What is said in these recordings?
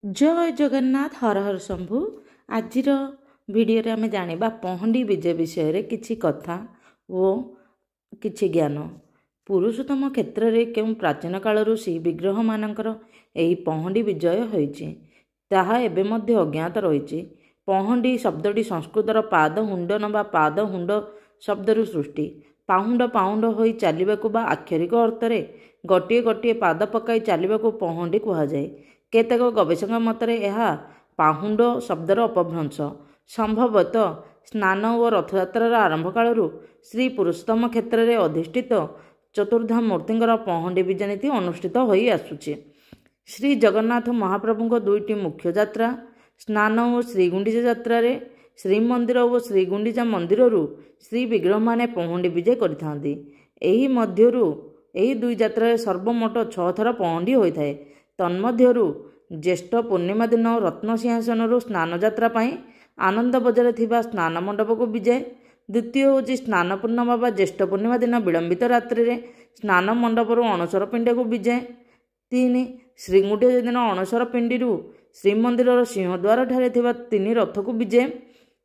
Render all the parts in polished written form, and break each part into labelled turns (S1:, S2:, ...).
S1: जय जगन्नाथ हर हर शंभु। आजिर भिडियो आम जाना पहंडी विजय विषय रे किछि कथा ओ किछि ज्ञान। पुरुषोत्तम क्षेत्र में क्यों प्राचीन कालरू श्री विग्रह मानकर यही पहंडी विजय होइछि ताहा एबे मध्य अज्ञात रही। पहंडी शब्दटी संस्कृतर पाद हुंड नवा पाद हुंड शब्दरू सृष्टि। पाहुंड पाहुंड होई चालिबाकु बा आक्षरिक अर्थ गोटे गोटे पाद पकाई चालिबाकु पहंडी कुहाଯାଏ। केतेक गवेषक मतरे यह पाहुंड शब्दर अपभ्रंश। संभवतः स्नान और रथयात्रार आरंभ कालरू श्री पुरुषोत्तम क्षेत्र में अधिष्ठित चतुर्धा मूर्तिंकर पहंडी विजय नीति अनुष्ठित होई आसुछि। श्री जगन्नाथ महाप्रभुଙ୍କ दुईटी मुख्य यात्रा स्नान और श्रीगुंडीचा यात्रा रे श्रीमंदिर और श्रीगुंडीचा मंदिररू श्री विग्रह माने पहंडी विजय करिथांती। एही मध्यरू एही दुई यात्रा सर्वमोट 6 थर पहंडी होइथाए। तन्मध्यरू ज्येष्ठ पूर्णिमा दिन रत्नसिंहासनरू स्नान यात्रा पाई आनंद बजार थिबा स्नान मंडप को विजय। द्वितीय होची स्नान पूर्णिमा बा ज्येष्ठ पूर्णिमा दिन विलंबित रात्रि रे स्नान मंडपरू अणसर पिंड को विजय। 3 श्रीगुंडीचा दिन अणसर पिंडीरू श्रीमंदिर सिंहद्वार ठारे थिबा 3 रथ को विजय।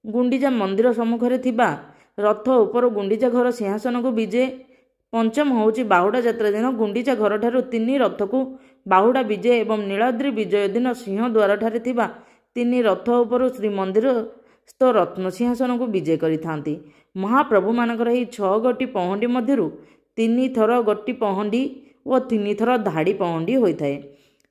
S1: गुंडीचा मंदिर सम्मुखरे थिबा रथ उपर गुंडीचा घर सिंहासन को विजय। पंचम होची बाहुडा यात्रा दिन गुंडीचा घर ठारू 3 रथ को बाहुडा विजय एवं नीलाद्री विजय दिन सिंहद्वार ठारे थिबा 3 रथ उपर श्रीमंदिर स्थ रत्न सिंहासन को विजय करिथांती। महाप्रभु मानकर ही 6 गोटी पहंडी मध्यरू 3 थर गोटी पहंडी और 3 थर धाड़ी पहंडी होइथाए।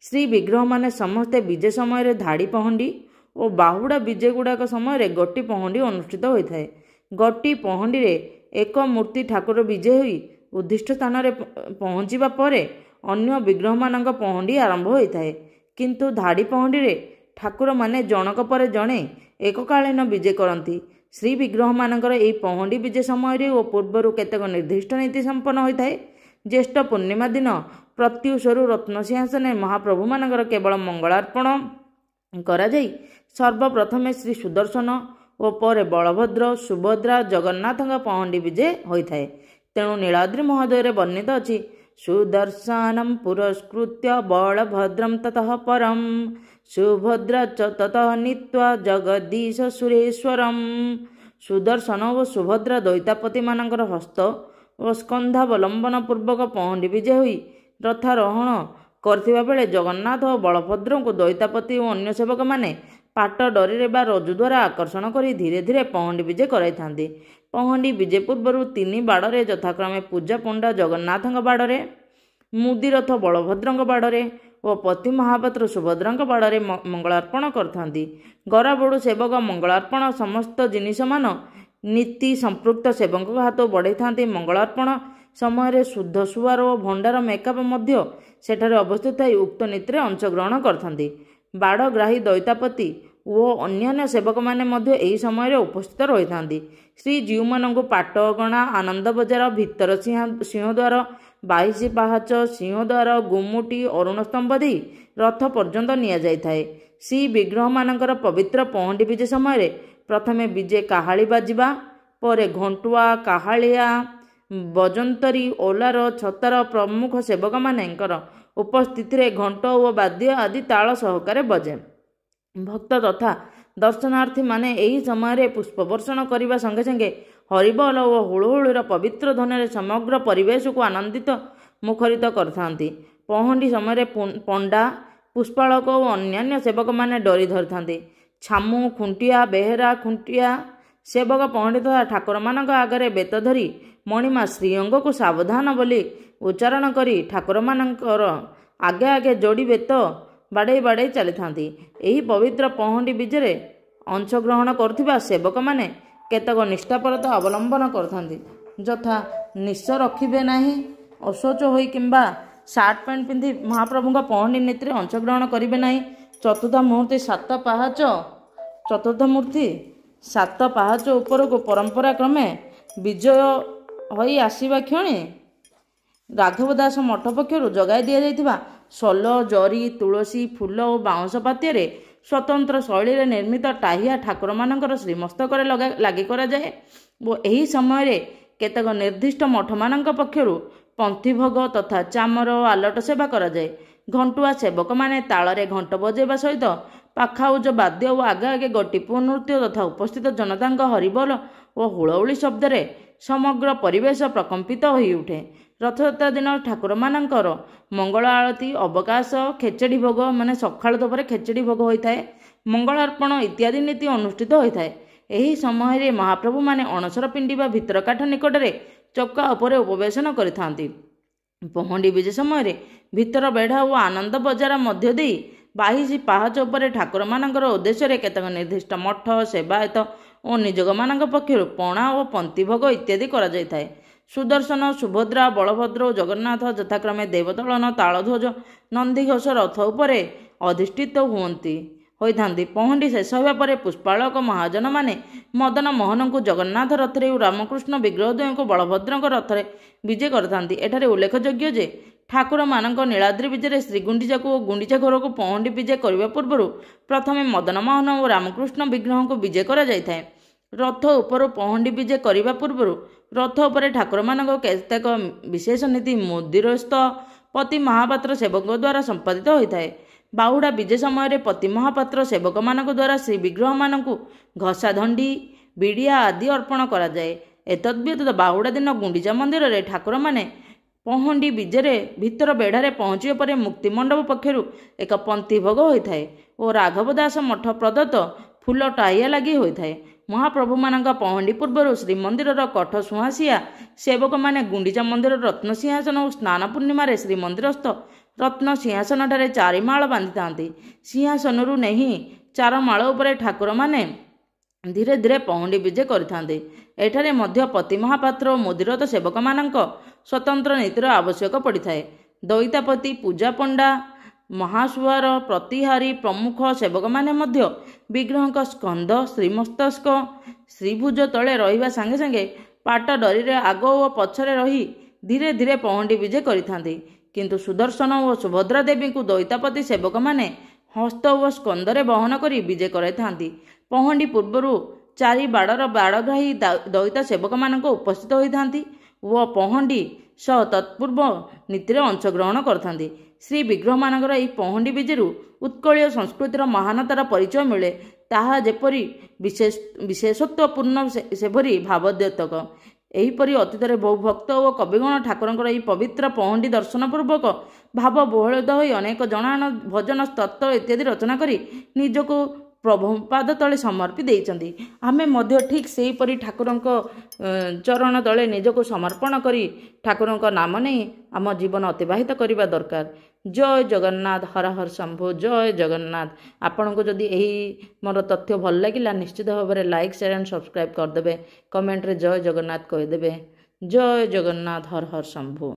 S1: श्री विग्रह माने समस्ते विजय समय धाड़ी पहंडी और बाहुडा विजय गुड़ाक समय गोटी पहंडी अनुष्ठित होइथाए। गोटी पहंडी रे एक मूर्ति ठाकुर विजय होई उद्दिष्ट स्थान रे पहुँचवा परे अन्य विग्रह मानक पहंडी आरंभ होइथाए। किंतु धाड़ी पहंडी रे ठाकुर माने जनक परे जणे एककालीन विजय करती। श्री विग्रह मानकर एही पहंडी विजय समय और पूर्वर केतेक निर्दिष्ट नीति संपन्न होइथाए। ज्येष्ठ पूर्णिमा दिन प्रत्युषरु रत्नसिंहासन महाप्रभु मानकर केवल मंगलार्पण करा जाई सर्वप्रथमे श्री सुदर्शन और पर बलभद्र सुभद्रा जगन्नाथ पहंडी विजय होइथाए। तेणु नीलाद्री महोदय वर्णित अछि सुदर्शनम पुरस्कृत्य बलभद्रम ततः परम सुभद्रा च ततः नीत्वा जगदीश सुरेश्वरम। सुदर्शन और सुभद्रा दैतापति मानकर हस्त और स्कंधावलंबन पूर्वक पहंडी विजय होई रथारोहण करथिबा बेले जगन्नाथ और बलभद्र को दैतापति और अन्य सेवक माने पाट डरी बा रजु द्वारा आकर्षण करी धीरे धीरे पहंडी विजय कराइथांती। पहंडी विजय पूर्वर 3 बाड़े यथाक्रमे पूजा पंडा जगन्नाथ बाड़े मुदी रथ बलभद्र बाड़े और पति महापात्र सुभद्रा बाड़े मंगलार्पण करथांती। गराबड़ू सेवक मंगलार्पण समस्त जिनिस मान नीति संपृक्त सेवक हाथ बढ़ाई था। मंगलार्पण समय शुद्ध सुआर और भंडार मेकअप मध्य सेठारे अवस्थित थी उक्त नीति अंशग्रहण करथांती। बाड़ग्राही दैतापति और अन्य सेवक माने मध्य एही समय उपस्थित रही था। श्रीजीव मानू पाटगणा आनंद बजार भितर सिंहद्वार 22 पाहाच सिंहद्वार गुमुटी अरुण स्तंभ दे रथ पर्यंत निया जाय थाए। श्री विग्रह मानकर पवित्र पहंडी विजय समय प्रथमे विजय काहाली बाजिबा परे घंटुआ काहालिया बजंतरी ओलार छतार प्रमुख सेवक मानकर उपस्थिति घंट और वाद्य आदि ताल सहकारे बजे। भक्त तथा दर्शनार्थी माने एही समय पुष्प वर्षण करने संगे संगे हरिबोल और हुलहुलुर पवित्र ध्वनि समग्र परिवेश को आनंदित मुखरित करथांती। पहंडी समय पंडा पुष्पालक और अन्य सेवक माने डरी धरी थांती। छामु खुंटिया बेहेरा खुंटिया सेवक पहंडी तथा ठाकुर मानक आगरे बेत धरी मणिमा श्रीअंग को सावधान बोली उच्चारण करी ठाकुर मानकर आगे आगे जोड़ी बेत बाड़े बाड़े चली थांती। एही पवित्र पहंडी विजय अंशग्रहण करथिबा सेवक माने केतक निष्ठापरता अवलंबन करथांती। यथा निश रखिबे नाही अशौच होई किंबा सार्ट पैंट पिंधि महाप्रभुଙ୍କ पहंडी नीति अंशग्रहण करिबे नाही। चतुर्थ मूर्ति 7 पाहाच ऊपर को परंपरा क्रमे विजय होई आसीबा क्षणी राघव दास मठ पक्षर जगाई दि जाइथिबा सोल जरी तुलसी फूल और बाउंश पात्य स्वतंत्र शैली निर्मित टाहिया ठाकुर मानकर श्रीमस्तक लगी करा जाए। एही समय केतक निर्दिष्ट मठ मानक पक्षर पंथी भोग तथा चामर आलट सेवा करा जाए। ଘଣ୍ଟୁଆ ସେବକମାନେ ତାଳରେ ଘଣ୍ଟ ବଜାଇବା ସହିତ ପାଖାଉଜ ବାଦ୍ୟ ଓ ଆଗେ ଆଗେ ଗୋଟିପୁଅ ନୃତ୍ୟ ତଥା ଉପସ୍ଥିତ ଜନତାଙ୍କ ହରିବୋଲ ଓ ହୁଳହୁଳି ଶବ୍ଦରେ ସମଗ୍ର ପରିବେଶ ପ୍ରକମ୍ପିତ ହୋଇଉଠେ। ରଥଯାତ୍ରା ଦିନ ଠାକୁରମାନଙ୍କର ମଙ୍ଗଳ ଆଳତି, ଅବକାଶ, ଖେଚେଡ଼ି ଭୋଗ ମାନେ ସକାଳୁ ଦପରେ ଖେଚେଡ଼ି ଭୋଗ ହୋଇଥାଏ, ମଙ୍ଗଳାର୍ପଣ ଇତ୍ୟାଦି ନୀତି ଅନୁଷ୍ଠିତ ହୋଇଥାଏ। ଏହି ସମୟରେ ମହାପ୍ରଭୁମାନେ ଅଣସର ପିଣ୍ଡି ବା ଭିତର କାଠ ନିକଟରେ ଚକା ଉପରେ ଉପବେଶନ କରିଥାନ୍ତି। ପହଣ୍ଡି ବିଜେ ସମୟରେ ଭିତର ବେଢ଼ା ଓ ଆନନ୍ଦ ବଜାର ମଧ୍ୟ ଦେଇ 22 ପାହାଚ ଉପରେ ଠାକୁରମାନଙ୍କର ଉଦ୍ଦେଶ୍ୟରେ କେତେକ ନିର୍ଦ୍ଦିଷ୍ଟ ମଠ, ସେବାୟତ ଓ ନିଯୋଗମାନଙ୍କ ପକ୍ଷରୁ ପଣା ଓ ପନ୍ତି ଭୋଗ ଇତ୍ୟାଦି କରାଯାଇଥାଏ। ସୁଦର୍ଶନ, ସୁଭଦ୍ରା, ବଳଭଦ୍ର ଓ ଜଗନ୍ନାଥ ଯଥାକ୍ରମେ ଦେବଦଳନ, ତାଳଧ୍ୱଜ, ନନ୍ଦିଘୋଷ ରଥ ଉପରେ ଅଧିଷ୍ଠିତ ହୋଇଥାନ୍ତି। ପହଣ୍ଡି ଶେଷ ହେବା ପରେ ପୁଷ୍ପାଳକ ମହାଜନମାନେ ମଦନ ମୋହନଙ୍କୁ ଜଗନ୍ନାଥ ରଥରେ ଓ ରାମକୃଷ୍ଣ ବିଗ୍ରହ ଦ୍ୱୟଙ୍କୁ ବଳଭଦ୍ରଙ୍କ ରଥରେ ବିଜେ କରିଥାନ୍ତି। ଏଠାରେ ଉଲ୍ଲେଖଯୋଗ୍ୟ ଯେ ଠାକୁରମାନଙ୍କ ନୀଳାଦ୍ରି ବିଜେରେ ଶ୍ରୀଗୁଣ୍ଡିଚାକୁ ଓ ଗୁଣ୍ଡିଚା ଘରକୁ ପହଣ୍ଡି ବିଜେ କରିବା ପୂର୍ବରୁ ପ୍ରଥମେ ମଦନ ମୋହନ ଓ ରାମକୃଷ୍ଣ ବିଗ୍ରହଙ୍କୁ ବିଜେ କରାଯାଇଥାଏ। ରଥ ଉପରୁ ପହଣ୍ଡି ବିଜେ କରିବା ପୂର୍ବରୁ ରଥ ଉପରେ ଠାକୁରମାନଙ୍କ କେତେକ ବିଶେଷ ନୀତି ମୁଦିରସ୍ଥ ପତି ମହାପାତ୍ର ସେବକଙ୍କ ଦ୍ୱାରା ସମ୍ପାଦିତ ହୋଇଥାଏ। ବାହୁଡ଼ା ବିଜେ ସମୟରେ ପତି ମହାପାତ୍ର ସେବକମାନଙ୍କ ଦ୍ୱାରା ଶ୍ରୀବିଗ୍ରହମାନଙ୍କୁ ଘଷା ଧଣ୍ଡି, ବିଡ଼ିଆ ଆଦି ଅର୍ପଣ କରାଯାଏ। ଏତଦ୍‌ବ୍ୟତୀତ ବାହୁଡ଼ା ଦିନ ଗୁଣ୍ଡିଚା ମନ୍ଦିରରେ ଠାକୁରମାନେ ପହଣ୍ଡି ବିଜେରେ ଭିତର ବେଢ଼ାରେ ପହଞ୍ଚିବା ପରେ ମୁକ୍ତିମଣ୍ଡପ ପକ୍ଷରୁ ଏକ ପନ୍ତି ଭୋଗ ହୋଇଥାଏ ଓ ରାଘବ ଦାସ ମଠ ପ୍ରଦତ୍ତ ଫୁଲ ଟାହିଆ ଲାଗି ହୋଇଥାଏ। ମହାପ୍ରଭୁମାନଙ୍କ ପହଣ୍ଡି ପୂର୍ବରୁ ଶ୍ରୀମନ୍ଦିରର କଠ ସୁଆଁସିଆ ସେବକମାନେ ଗୁଣ୍ଡିଚା ମନ୍ଦିରର ରତ୍ନ ସିଂହାସନ ଓ ସ୍ନାନ ପୂର୍ଣ୍ଣିମାରେ ଶ୍ରୀମନ୍ଦିରସ୍ଥ ରତ୍ନ ସିଂହାସନଠାରେ 4 ମାଳ ବାନ୍ଧିଥାନ୍ତି। ସିଂହାସନରୁ ନେଇ 4 ମାଳ ଉପରେ ଠାକୁରମାନେ ଧୀରେ ଧୀରେ ପହଣ୍ଡି ବିଜେ କରିଥାନ୍ତି। ଏଠାରେ ମଧ୍ୟ ପତି ମହାପାତ୍ର ଓ ମୁଦିରଥ ସେବକମାନଙ୍କ ସ୍ୱତନ୍ତ୍ର ନୀତିର ଆବଶ୍ୟକ ପଡ଼ିଥାଏ। ଦଇତାପତି, ପୂଜା ପଣ୍ଡା, ମହାସୁଆର, ପ୍ରତିହାରୀ ପ୍ରମୁଖ ସେବକମାନେ ମଧ୍ୟ ବିଗ୍ରହଙ୍କ ସ୍କନ୍ଧ, ଶ୍ରୀମସ୍ତକ, ଶ୍ରୀଭୁଜ ତଳେ ରହିବା ସାଙ୍ଗେ ସାଙ୍ଗେ ପାଟ ଡରିରେ ଆଗ ଓ ପଛରେ ରହି ଧୀରେ ଧୀରେ ପହଣ୍ଡି ବିଜେ କରିଥାନ୍ତି। କିନ୍ତୁ ସୁଦର୍ଶନ ଓ ସୁଭଦ୍ରା ଦେବୀଙ୍କୁ ଦଇତାପତି ସେବକମାନେ ହସ୍ତ ଓ ସ୍କନ୍ଧରେ ବହନ କରି ବିଜେ କରାଇଥାନ୍ତି। ପହଣ୍ଡି ପୂର୍ବରୁ 4 ବାଡ଼ର ବାଡ଼ଗ୍ରାହୀ ଦଇତା ସେବକମାନଙ୍କ ଉପସ୍ଥିତ ହୋଇଥାନ୍ତି ଓ ପହଣ୍ଡି ସହ ତତ୍ପୂର୍ବ ନୀତିରେ ଅଂଶଗ୍ରହଣ କରିଥାନ୍ତି। ଶ୍ରୀ ବିଗ୍ରହମାନଙ୍କର ଏହି ପହଣ୍ଡି ବିଜେରୁ ଉତ୍କଳୀୟ ସଂସ୍କୃତିର ମହାନତାର ପରିଚୟ ମିଳେ। ତାହା ଯେପରି ବିଶେଷତ୍ୱପୂର୍ଣ୍ଣ ସେପରି ଭାବଦ୍ୟୋତକ। ଏହିପରି ଅତୀତରେ ବହୁ ଭକ୍ତ ଓ କବିଗଣ ଠାକୁରଙ୍କର ଏହି ପବିତ୍ର ପହଣ୍ଡି ଦର୍ଶନ ପୂର୍ବକ ଭାବ ବିହ୍ୱଳିତ ହୋଇ ଅନେକ ଜଣାଣ, ଭଜନ, ସ୍ତୋତ୍ର ଇତ୍ୟାଦି ରଚନା କରି ନିଜକୁ ପ୍ରଭୁ ପାଦ ତଳେ ସମର୍ପି ଦେଇଛନ୍ତି। ଆମେ ମଧ୍ୟ ଠିକ୍ ସେହିପରି ଠାକୁରଙ୍କ ଚରଣ ତଳେ ନିଜକୁ ସମର୍ପଣ କରି ଠାକୁରଙ୍କ ନାମ ନେଇ ଆମ ଜୀବନ ଅତିବାହିତ କରିବା ଦରକାର। ଜୟ ଜଗନ୍ନାଥ, ହର ହର ଶମ୍ଭୁ, ଜୟ ଜଗନ୍ନାଥ। ଆପଣଙ୍କୁ ଯଦି ଏହି ମୋର ତଥ୍ୟ ଭଲ ଲାଗିଲା ନିଶ୍ଚିତ ଭାବରେ ଲାଇକ୍, ସେୟାର ଆଣ୍ଡ ସବସ୍କ୍ରାଇବ୍ କରିଦେବେ। କମେଣ୍ଟରେ ଜୟ ଜଗନ୍ନାଥ କହିଦେବେ। ଜୟ ଜଗନ୍ନାଥ, ହର ହର ଶମ୍ଭୁ।